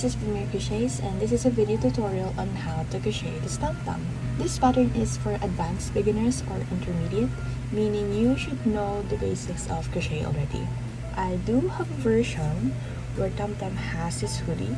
this is Premier Crochets and this is a video tutorial on how to crochet this Tamtam. This pattern is for advanced beginners or intermediate, meaning you should know the basics of crochet already. I do have a version where Tamtam has this hoodie.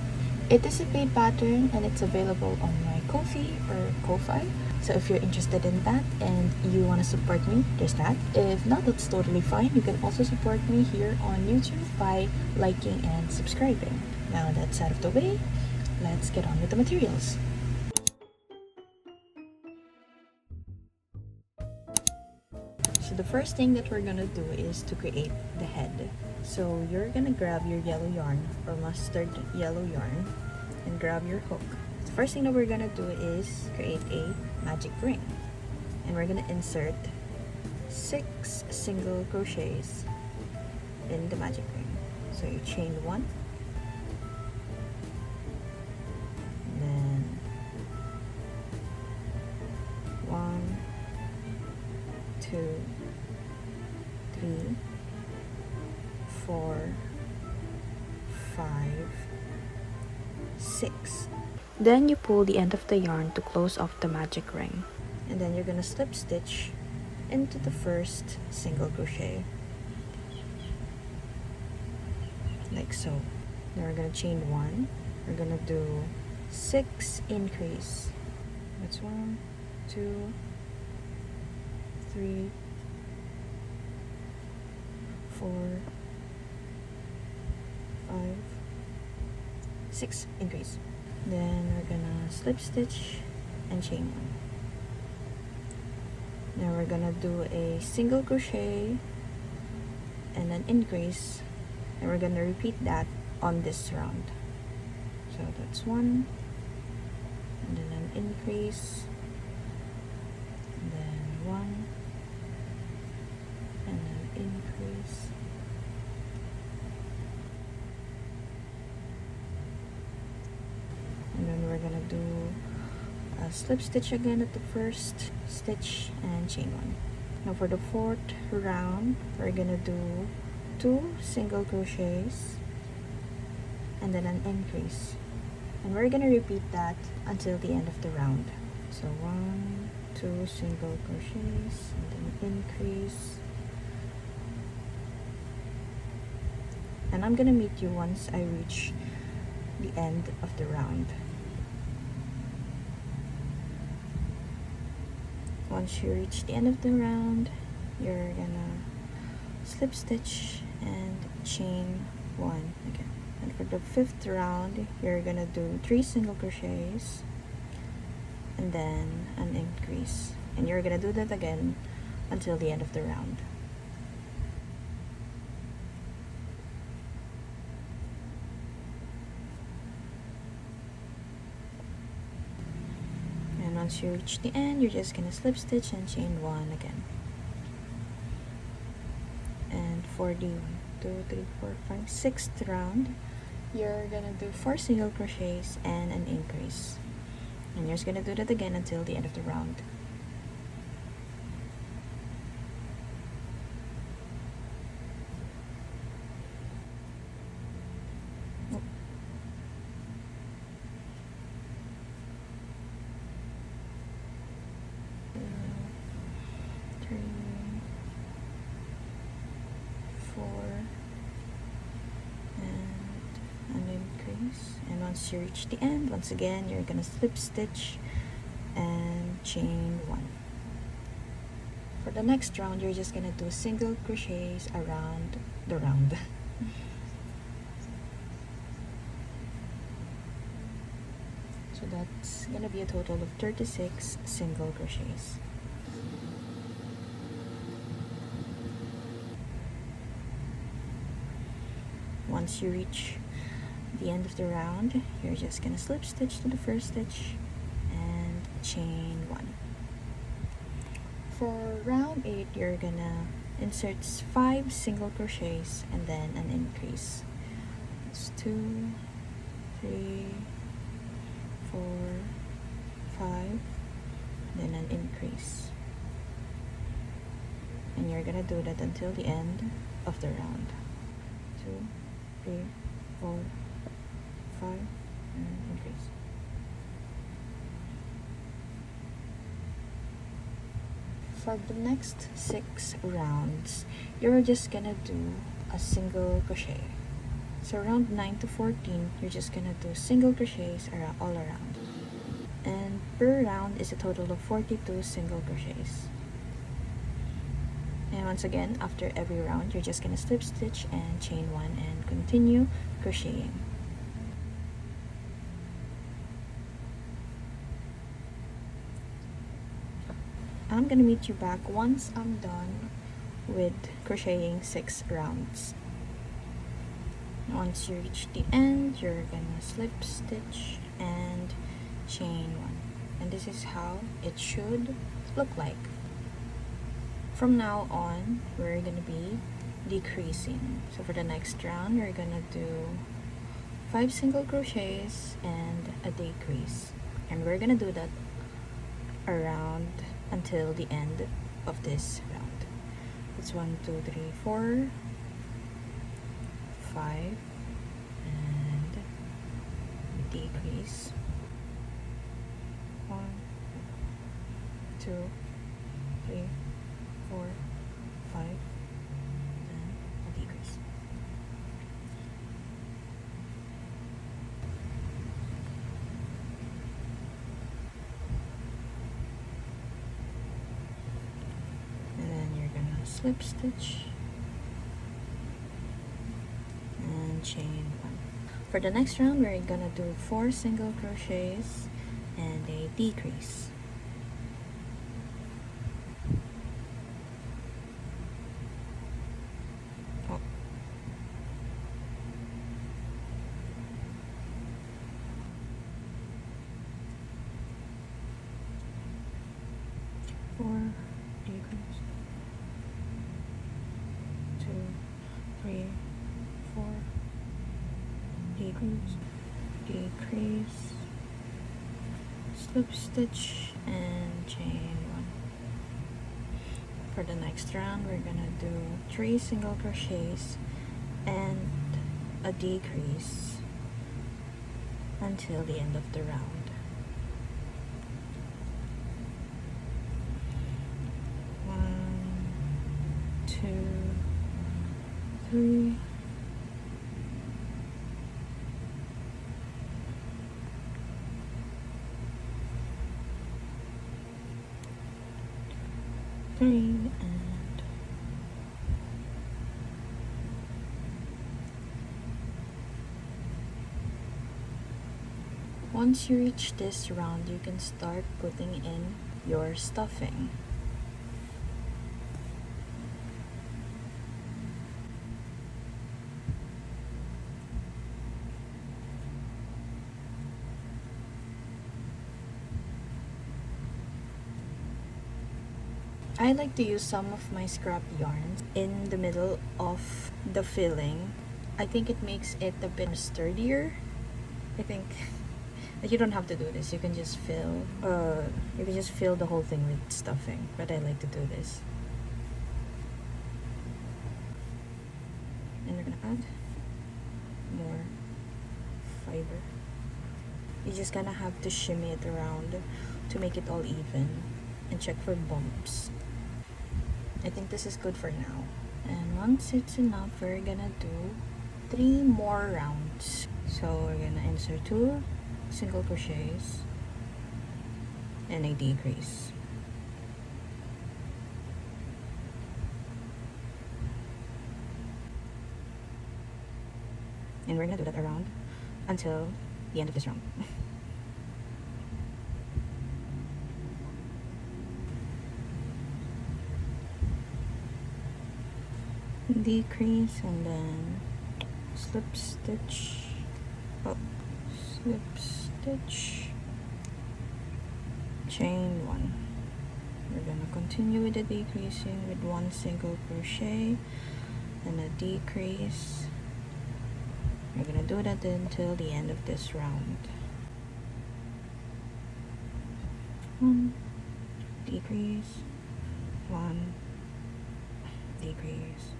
It is a paid pattern and it's available on my Ko-fi or Ko-fi. So if you're interested in that and you want to support me, there's that. If not, that's totally fine. You can also support me here on YouTube by liking and subscribing. Now that's out of the way, let's get on with the materials. So the first thing that we're gonna do is to create the head. So you're gonna grab your yellow yarn or mustard yellow yarn and grab your hook. The first thing that we're gonna do is create a magic ring, and we're gonna insert 6 single crochets in the magic ring. So you chain 1, then 1, 2, 3, 4, 5, 6. Then you pull the end of the yarn to close off the magic ring, and then you're gonna slip stitch into the first single crochet like so. Then we're gonna chain 1. We're gonna do 6 increase. That's 1, 2, 3, 4, 5, 6 increase. Then we're gonna slip stitch and chain 1. Now we're gonna do a single crochet and an increase, and we're gonna repeat that on this round. So that's 1, and then an increase, and then 1, and an increase, and then we're gonna do a slip stitch again at the first stitch and chain 1. Now for the 4th round, we're gonna do 2 single crochets and then an increase, and we're gonna repeat that until the end of the round. So 1, 2 single crochets and then increase, and I'm gonna meet you once I reach the end of the round. Once you reach the end of the round, you're gonna slip stitch and chain 1 again. And for the 5th round, you're gonna do 3 single crochets and then an increase, and you're gonna do that again until the end of the round. Once you reach the end, you're just gonna slip stitch and chain 1 again. And for the 6th round, you're gonna do 4 single crochets and an increase, and you're just gonna do that again until the end of the round. And once you reach the end, once again you're gonna slip stitch and chain 1. For the next round, you're just gonna do single crochets around the round. So that's gonna be a total of 36 single crochets. Once you reach the end of the round, you're just gonna slip stitch to the first stitch and chain 1. For round 8, you're gonna insert 5 single crochets and then an increase. It's 2, 3, 4, 5, then an increase, and you're gonna do that until the end of the round. 2, 3, 4, 5, decrease. For the next 6 rounds, you're just gonna do a single crochet. So round 9 to 14, you're just gonna do single crochets all around. And per round is a total of 42 single crochets. And once again, after every round, you're just gonna slip stitch and chain 1 and continue crocheting. I'm gonna meet you back once I'm done with crocheting 6 rounds. Once you reach the end, you're gonna slip stitch and chain 1, and this is how it should look like. From now on, we're gonna be decreasing. So for the next round, we're gonna do 5 single crochets and a decrease, and we're gonna do that around until the end of this round. It's 1 2 3 4 5 and decrease. 1 2 3 4 5 and a decrease. And then you're gonna slip stitch and chain 1. For the next round, we're gonna do 4 single crochets and a decrease. Oh. Four, decrease. 2 3 4, decrease, decrease, slip stitch and chain 1. For the next round, we're gonna do 3 single crochets and a decrease until the end of the round. 1 2 3 and once you reach this round, you can start putting in your stuffing. I like to use some of my scrap yarns in the middle of the filling. I think it makes it a bit sturdier. I think that you don't have to do this. You can just fill the whole thing with stuffing. But I like to do this. And we're gonna add more fiber. You just gonna have to shimmy it around to make it all even and check for bumps. I think this is good for now. And once it's enough, we're gonna do 3 more rounds. So we're gonna insert 2 single crochets and a decrease. And we're gonna do that around until the end of this round. Decrease and then slip stitch, slip stitch, chain 1. We're gonna continue with the decreasing with 1 single crochet and a decrease. We're gonna do that until the end of this round. 1 decrease, 1 decrease,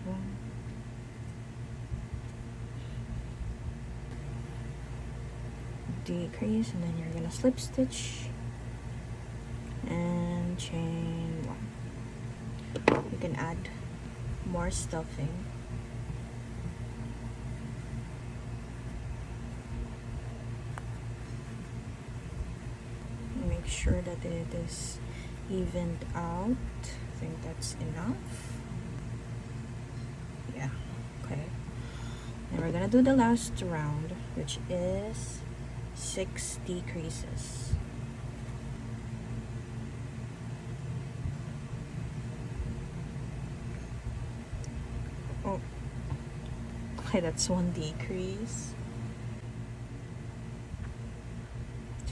1 decrease, and then you're gonna slip stitch and chain 1. You can add more stuffing. Make sure that it is evened out. I think that's enough. Yeah, okay. And we're gonna do the last round, which is 6 decreases. Oh, okay, that's 1 decrease.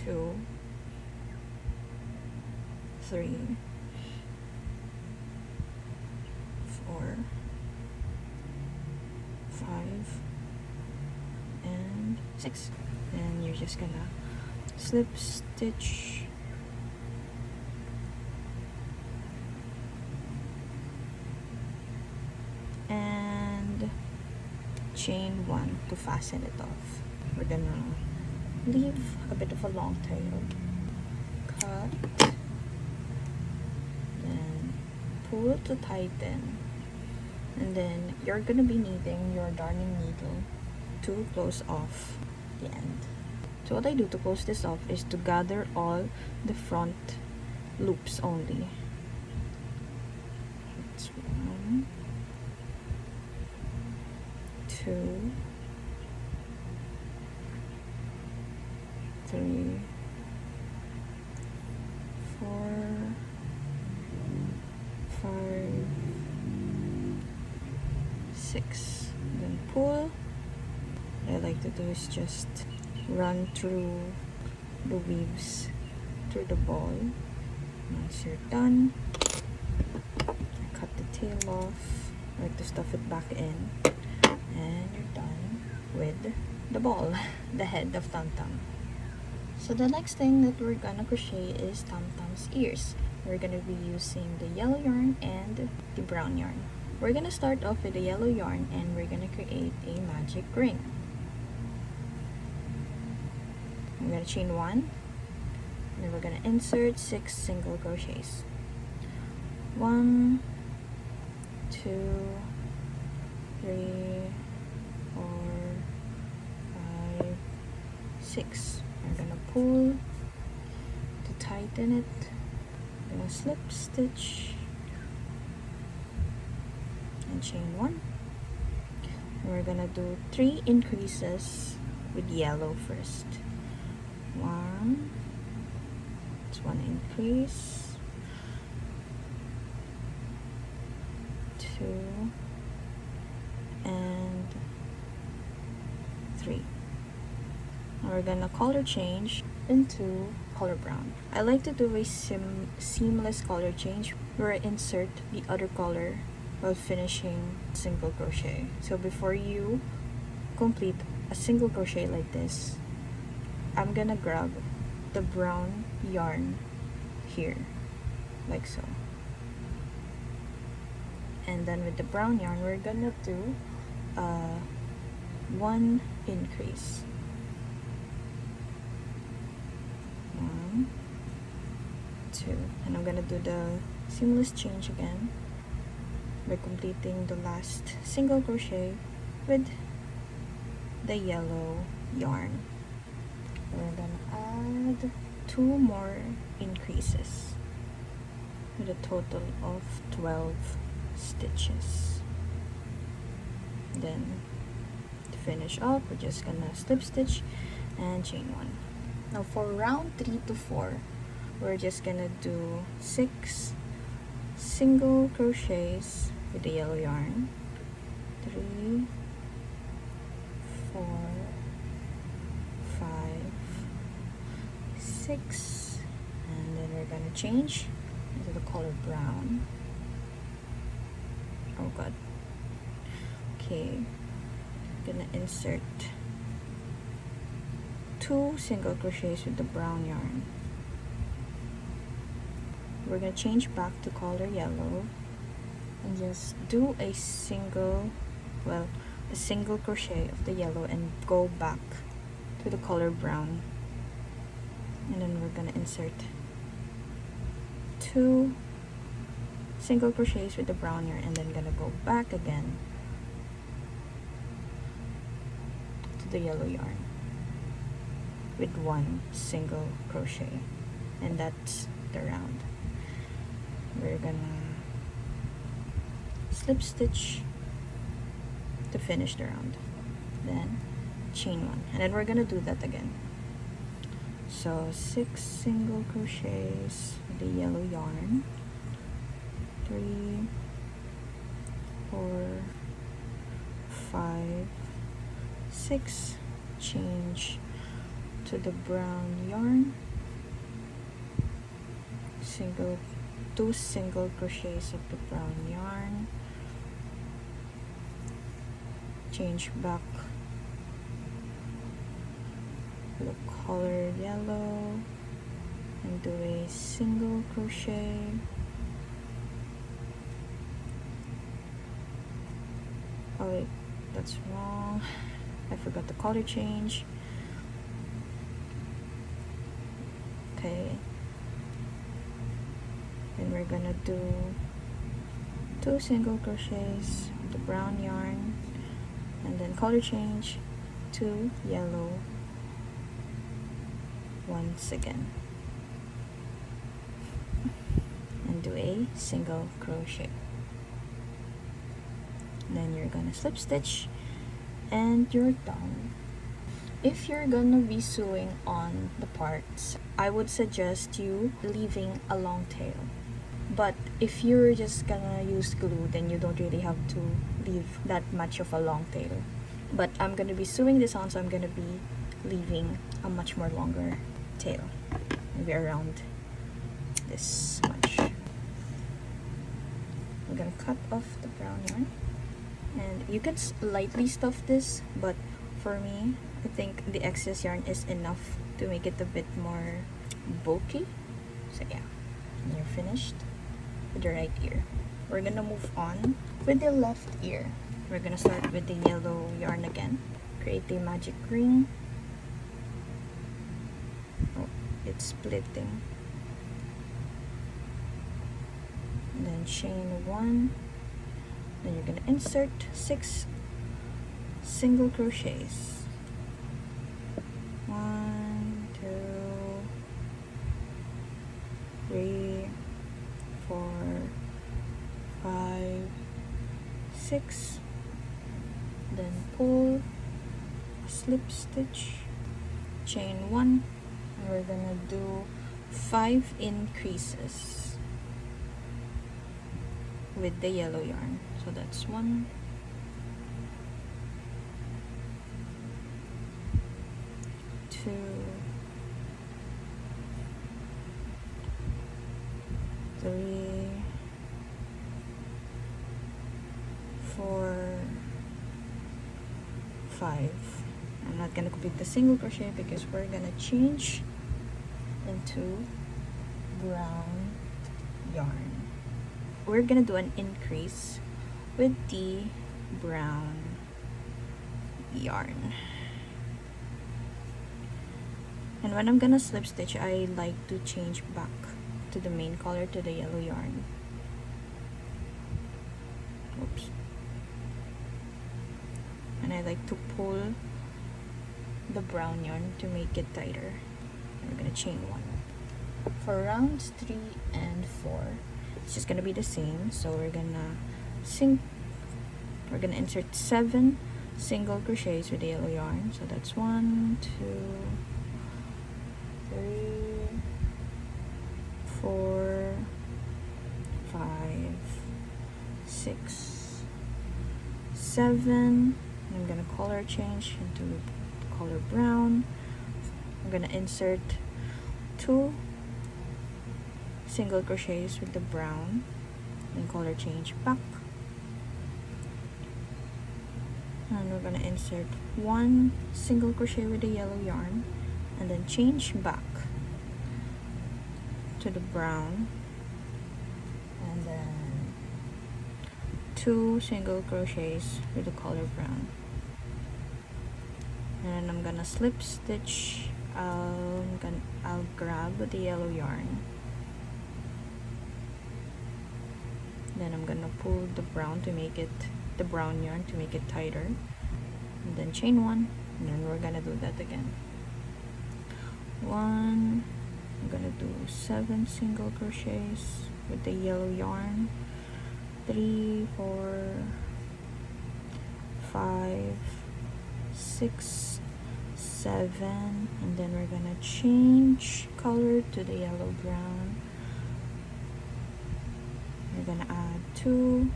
2, 3, 4, 5, and 6. And you're just gonna slip stitch and chain 1 to fasten it off. We're gonna leave a bit of a long tail, cut, then pull to tighten, and then you're gonna be needing your darning needle to close off the end. So what I do to close this off is to gather all the front loops only. That's 1, 2, 3, 4, 5, 6. Then pull. What I like to do is just run through the weaves through the ball. Once you're done, I cut the tail off. I like to stuff it back in, and you're done with the ball, the head of Tamtam. So the next thing that we're gonna crochet is Tamtam's ears. We're gonna be using the yellow yarn and the brown yarn. We're gonna start off with the yellow yarn, and we're gonna create a magic ring. I'm gonna chain 1, and then we're gonna insert 6 single crochets. 1, 2, 3, 4, 5, 6. We're gonna pull to tighten it. I'm gonna slip stitch and chain 1. And we're gonna do 3 increases with yellow first. 1, it's 1 increase, 2, and 3. Now we're gonna color change into color brown. I like to do a seamless color change where I insert the other color while finishing single crochet. So before you complete a single crochet like this, I'm gonna grab the brown yarn here, like so. And then with the brown yarn, we're gonna do 1 increase. 1, 2. And I'm gonna do the seamless change again by completing the last single crochet with the yellow yarn. We're gonna add 2 more increases with a total of 12 stitches. Then to finish up, we're just gonna slip stitch and chain 1. Now for round 3 to 4, we're just gonna do 6 single crochets with the yellow yarn. 3, 4, 5, 6, and then we're gonna change into the color brown. Oh god. Okay, gonna insert 2 single crochets with the brown yarn. We're gonna change back to color yellow and just do a single crochet of the yellow and go back to the color brown and then we're gonna insert 2 single crochets with the brown yarn, and then gonna go back again to the yellow yarn with 1 single crochet, and that's the round. We're gonna slip stitch to finish the round, then chain 1, and then we're gonna do that again. So 6 single crochets with the yellow yarn, 3, 4, 5, 6, change to the brown yarn, 2 single crochets of the brown yarn, change back to the colored yellow and do a single crochet, oh wait, that's wrong, I forgot the color change. Okay, then we're gonna do 2 single crochets with the brown yarn, and then color change to yellow once again, and do a single crochet. Then you're gonna slip stitch and you're done. If you're gonna be sewing on the parts, I would suggest you leaving a long tail. But if you're just gonna use glue, then you don't really have to leave that much of a long tail. But I'm gonna be sewing this on, so I'm gonna be leaving a much more longer tail, maybe around this much. I'm gonna cut off the brown yarn, and you can lightly stuff this, but for me, I think the excess yarn is enough to make it a bit more bulky. So yeah, and you're finished with the right ear. We're gonna move on with the left ear. We're gonna start with the yellow yarn again. Create a magic ring. Oh, it's splitting. And then chain 1. Then you're gonna insert 6 single crochets. 1, 2, 3, 4, 5, 6. Then pull, slip stitch, chain 1, and we're gonna do 5 increases with the yellow yarn. So that's 1, 2, 3, 4, 5. I'm not gonna complete the single crochet because we're gonna change into brown yarn. We're gonna do an increase with the brown yarn. And when I'm gonna slip stitch, I like to change back to the main color, to the yellow yarn. Oops. And I like to pull the brown yarn to make it tighter. And we're gonna chain 1. For rounds 3 and 4, it's just gonna be the same. So we're gonna insert 7 single crochets with the yellow yarn. So that's 1, 2, 3, 4, 5, 6, 7. I'm gonna color change into color brown. I'm gonna insert 2 single crochets with the brown and color change back. And we're gonna insert 1 single crochet with the yellow yarn and then change back to the brown, and then 2 single crochets with the color brown. And then I'm gonna slip stitch. I'll grab add with the yellow yarn. Then I'm gonna pull the brown yarn to make it tighter, and then chain one, and then we're gonna do that again. One, I'm gonna do 7 single crochets with the yellow yarn. 3, 4, 5, 6, 7, and then we're gonna change color to the yellow brown. We're gonna add 2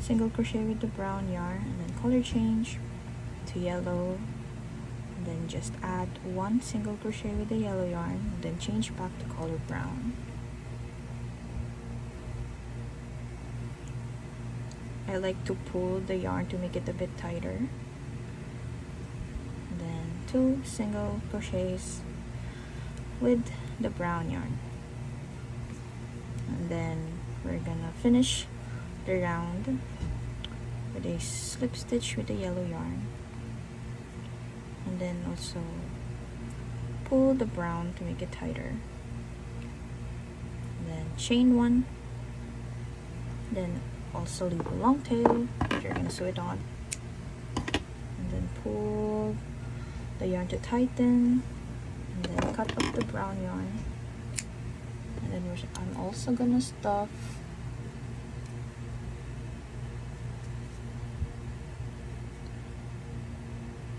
single crochet with the brown yarn, and then color change to yellow, and then just add 1 single crochet with the yellow yarn, and then change back to color brown. I like to pull the yarn to make it a bit tighter. And then 2 single crochets with the brown yarn. And then we're gonna finish the round with a slip stitch with the yellow yarn. And then also pull the brown to make it tighter. And then chain 1. Then also leave a long tail if you're gonna sew it on, and then pull the yarn to tighten, and then cut up the brown yarn, and then I'm also gonna stuff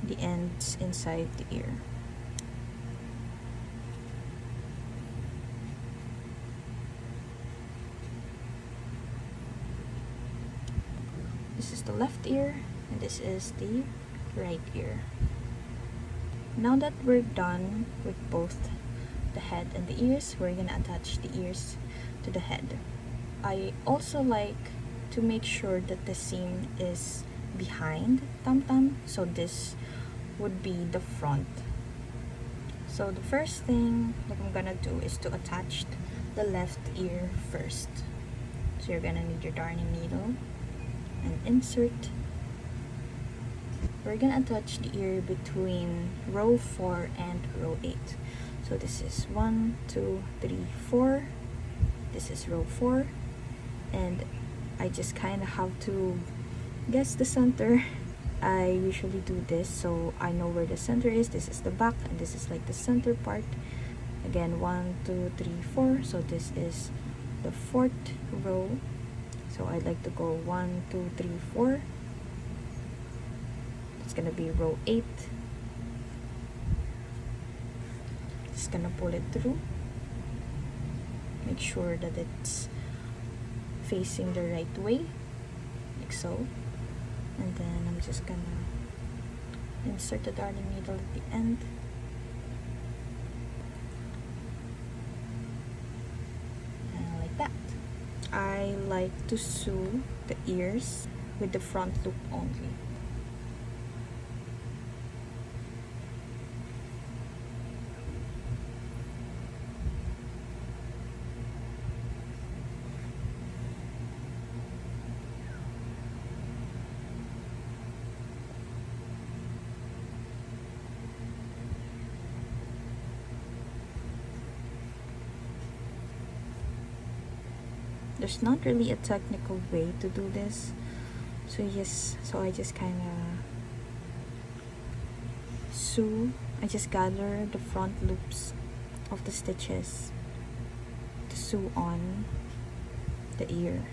the ends inside the ear. This is the left ear, and this is the right ear. Now that we're done with both the head and the ears, we're gonna attach the ears to the head. I also like to make sure that the seam is behind Tamtam, so this would be the front. So the first thing that I'm gonna do is to attach the left ear first. So you're gonna need your darning needle and insert. We're gonna attach the ear between row 4 and row 8. So this is 1, 2, 3, 4. This is row 4, and I just kind of have to guess the center. I usually do this so I know where the center is. This is the back, and this is like the center part. Again, 1, 2, 3, 4. So this is the 4th row. So I'd like to go 1, 2, 3, 4. It's gonna be row 8. Just gonna pull it through. Make sure that it's facing the right way, like so. And then I'm just gonna insert the darning needle at the end. And like that. I like to sew the ears with the front loop only. There's not really a technical way to do this, so I just kind of sew. I just gather the front loops of the stitches to sew on the ear.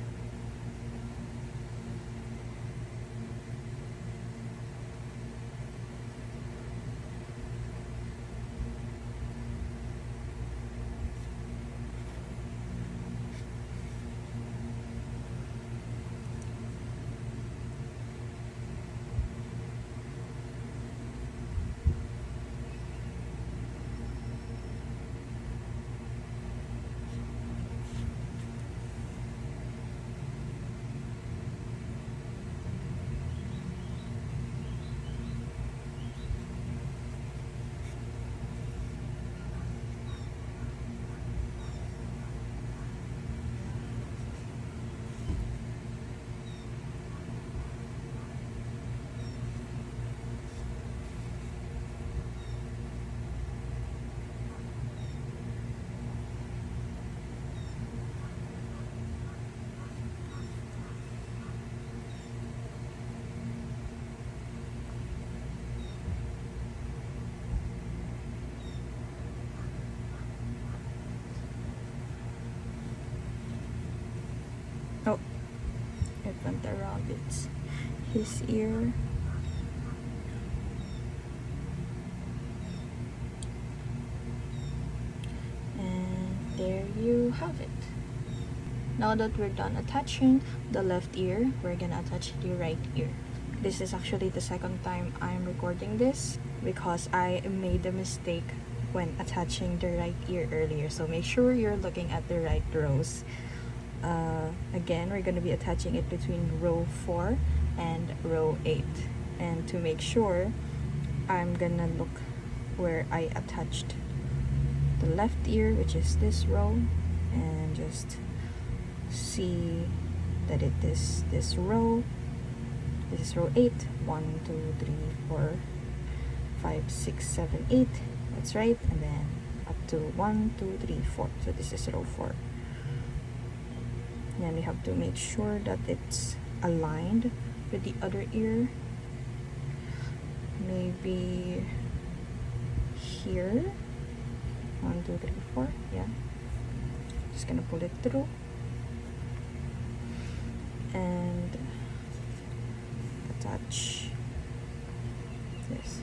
went around his ear. And there you have it. Now that we're done attaching the left ear, we're gonna attach the right ear. This is actually the second time I'm recording this because I made a mistake when attaching the right ear earlier. So make sure you're looking at the right rows. Again, we're going to be attaching it between row 4 and row 8. And to make sure, I'm going to look where I attached the left ear, which is this row, and just see that it is this row. This is row 8. 1, 2, 3, 4, 5, 6, 7, 8. That's right. And then up to 1, 2, 3, 4. So this is row 4. And you have to make sure that it's aligned with the other ear. Maybe here. 1, 2, 3, 4. Yeah. Just gonna pull it through. And attach this.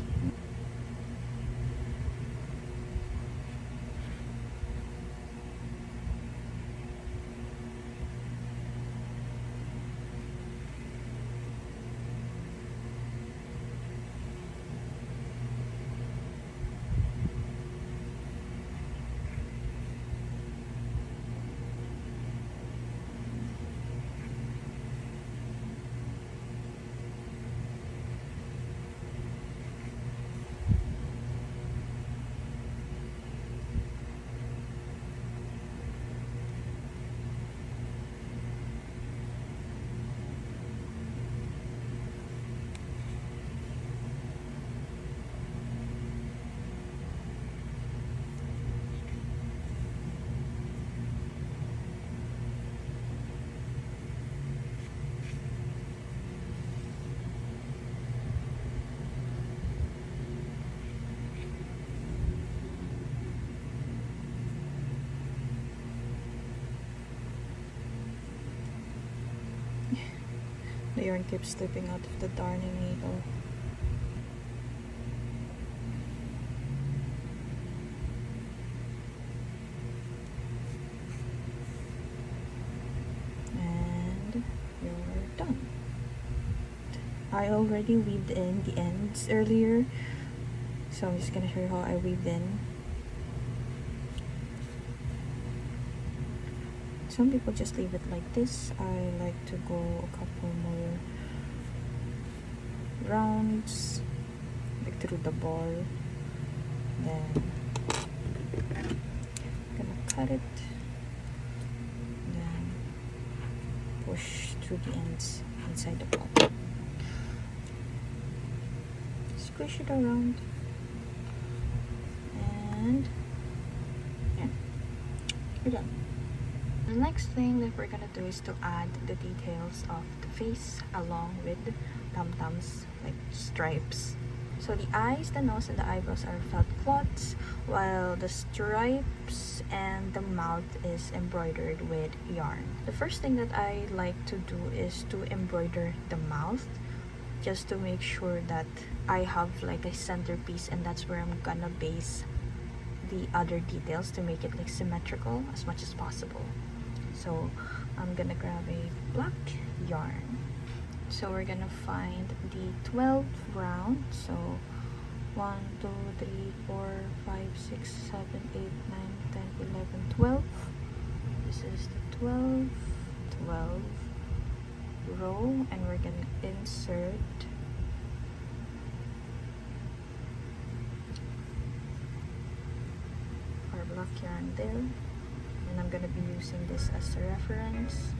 The yarn keeps slipping out of the darning needle. And you're done. I already weaved in the ends earlier, so I'm just gonna show you how I weaved in. Some people just leave it like this. I like to go a couple more rounds, like through the ball. Then I'm gonna cut it. Then push through the ends inside the ball. Squish it around. And yeah, we're done. The next thing that we're gonna do is to add the details of the face along with Tamtam's like stripes. So the eyes, the nose, and the eyebrows are felt cloths, while the stripes and the mouth is embroidered with yarn. The first thing that I like to do is to embroider the mouth, just to make sure that I have like a centerpiece, and that's where I'm gonna base the other details to make it like symmetrical as much as possible. So I'm gonna grab a black yarn. So we're gonna find the 12th round. So 1, 2, 3, 4, 5, 6, 7, 8, 9, 10, 11, 12. This is the 12th row, and we're gonna insert our black yarn there. And I'm gonna be using this as a reference.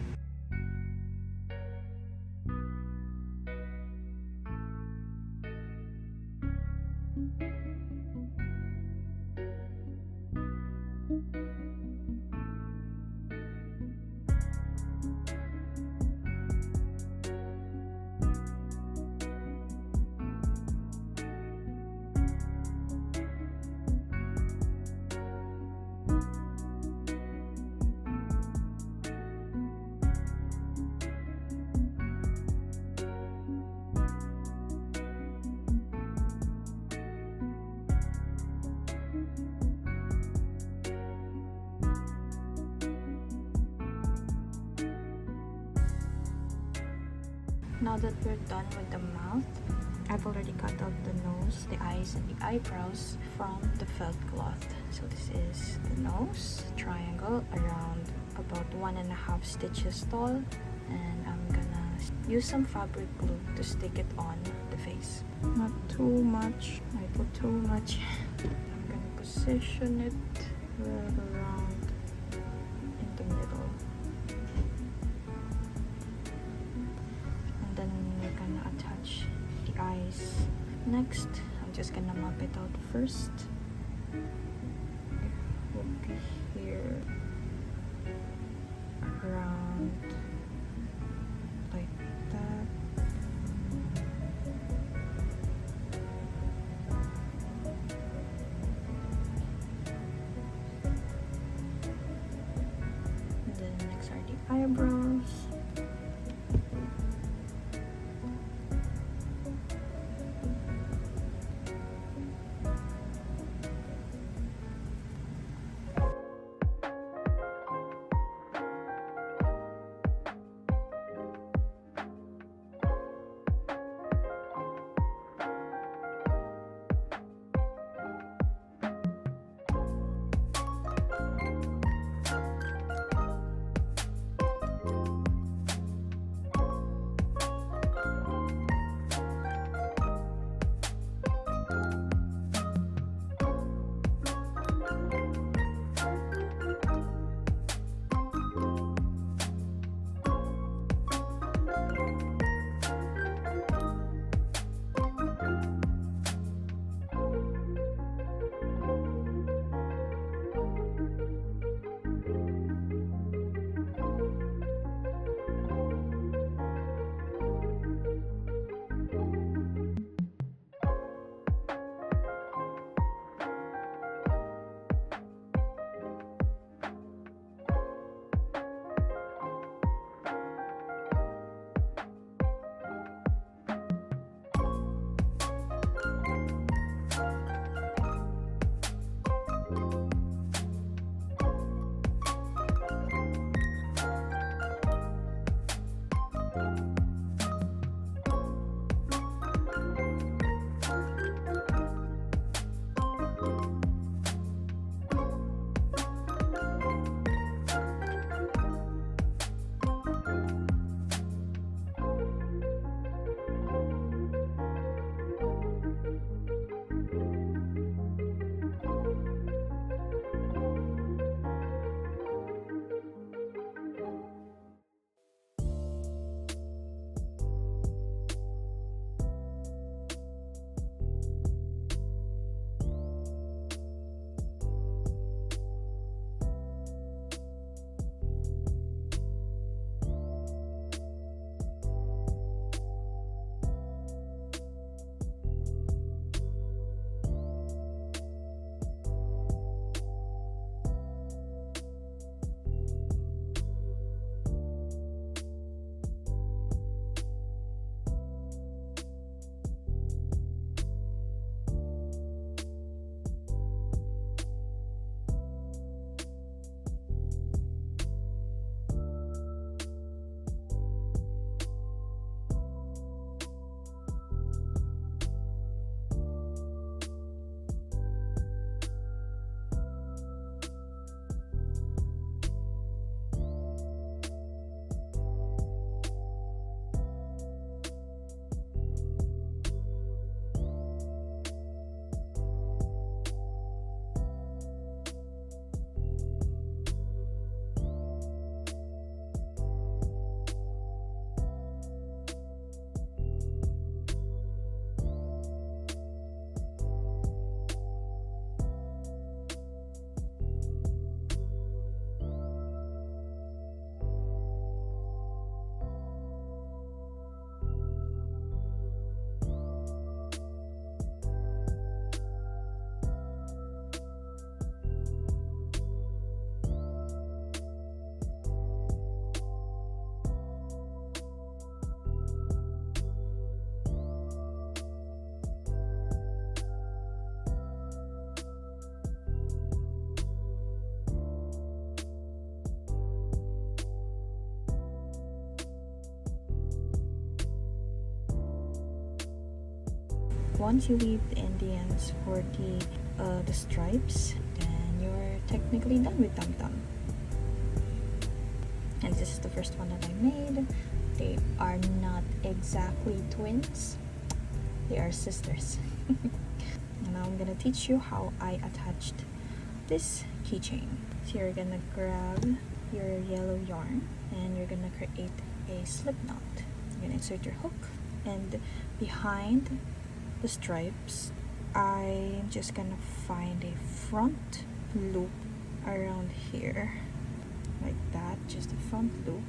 Now that we're done with the mouth, I've already cut out the nose, the eyes, and the eyebrows from the felt cloth. So this is the nose, triangle, around about 1.5 stitches tall, and I'm gonna use some fabric glue to stick it on the face. Not too much. I put too much. I'm gonna position it right around in the middle. And then we're gonna attach the eyes. Next, I'm just gonna map it out first. It will be here around like that. And then next are the eyebrows. once you weave in the ends for the stripes, then you're technically done with Tamtam. And this is the first one that I made. They are not exactly twins, they are sisters. And now I'm gonna teach you how I attached this keychain. So you're gonna grab your yellow yarn and you're gonna create a slip knot. You're gonna insert your hook, and behind the stripes I'm just gonna find a front loop around here, like that, just a front loop.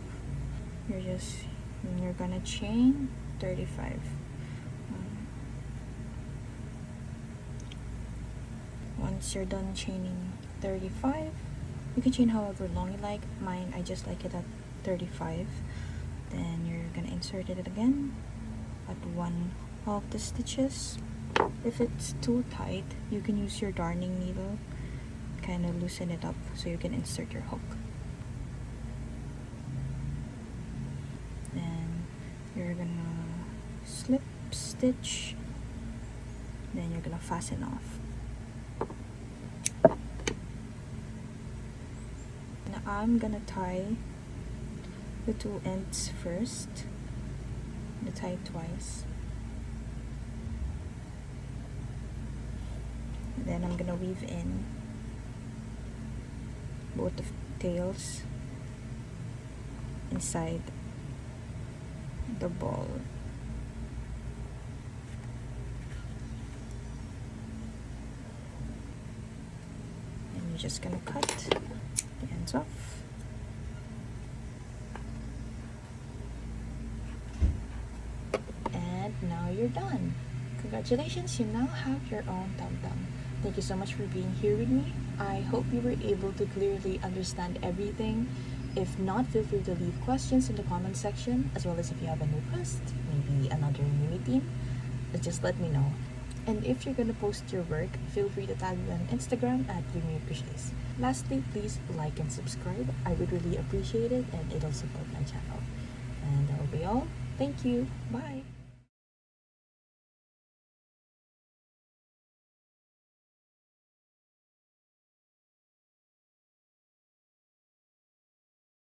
You're gonna chain 35. Once you're done chaining 35, you can chain however long you like. Mine, I just like it at 35. Then you're gonna insert it again at one of the stitches. If it's too tight, you can use your darning needle, kind of loosen it up so you can insert your hook. Then you're gonna slip stitch, then you're gonna fasten off. Now I'm gonna tie the two ends first. I'm gonna tie it twice. And then I'm gonna weave in both of the tails inside the ball. And you're just gonna cut the ends off. And now you're done. Congratulations, you now have your own Tamtam. Thank you so much for being here with me. I hope you were able to clearly understand everything. If not, feel free to leave questions in the comment section, as well as if you have a new request, maybe another Miniteen, just let me know. And if you're gonna post your work, feel free to tag me on Instagram at Crochets. Lastly, please like and subscribe. I would really appreciate it, and it'll support my channel. And that will be all. Thank you. Bye.